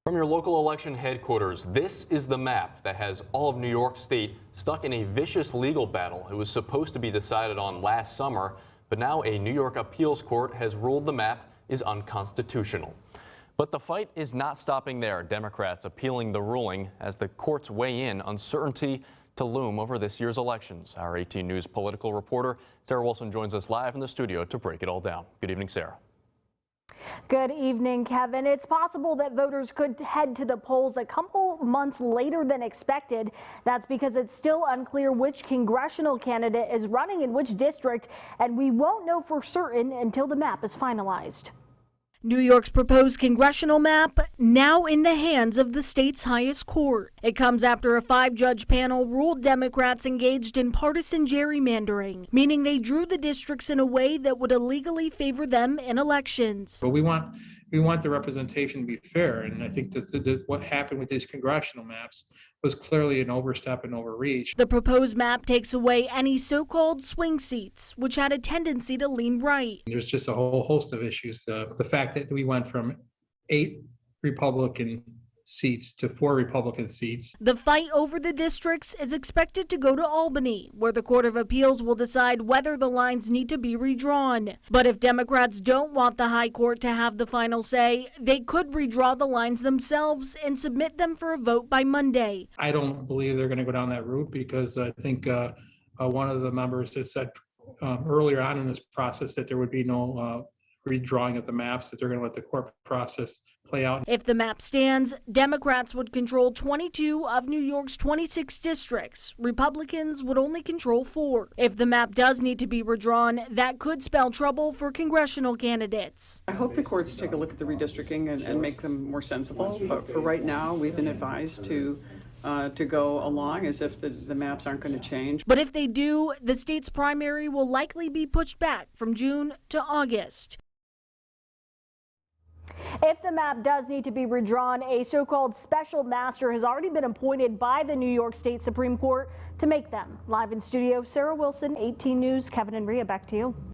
From your local election headquarters, this is the map that has all of New York State stuck in a vicious legal battle. It was supposed to be decided on last summer, but now a New York appeals court has ruled the map is unconstitutional. But the fight is not stopping there. Democrats appealing the ruling as the courts weigh in, uncertainty to loom over this year's elections. Our 18 News political reporter Sarah Wilson joins us live in the studio to break it all down. Good evening, Sarah. Good evening, Kevin. It's possible that voters could head to the polls a couple months later than expected. That's because it's still unclear which congressional candidate is running in which district, and we won't know for certain until the map is finalized. New York's proposed congressional map now in the hands of the state's highest court. It comes after a 5-judge panel ruled Democrats engaged in partisan gerrymandering, meaning they drew the districts in a way that would illegally favor them in elections. But we want the representation to be fair, and I think that what happened with these congressional maps was clearly an overstep and overreach. The proposed map takes away any so-called swing seats, which had a tendency to lean right. There's just a whole host of issues. The fact that we went from 8 Republican seats to 4 Republican seats. The fight over the districts is expected to go to Albany, where the Court of Appeals will decide whether the lines need to be redrawn. But if Democrats don't want the High Court to have the final say, they could redraw the lines themselves and submit them for a vote by Monday. I don't believe they're going to go down that route because I think one of the members had said earlier on in this process that there would be no redrawing of the maps, that they're going to let the court process play out. If the map stands, Democrats would control 22 of New York's 26 districts. Republicans would only control 4. If the map does need to be redrawn, that could spell trouble for congressional candidates. I hope the courts take a look at the redistricting and make them more sensible, but for right now, we've been advised to go along as if the maps aren't going to change. But if they do, the state's primary will likely be pushed back from June to August. If the map does need to be redrawn, a so-called special master has already been appointed by the New York State Supreme Court to make them. Live in studio, Sarah Wilson, 18 News. Kevin and Rhea, back to you.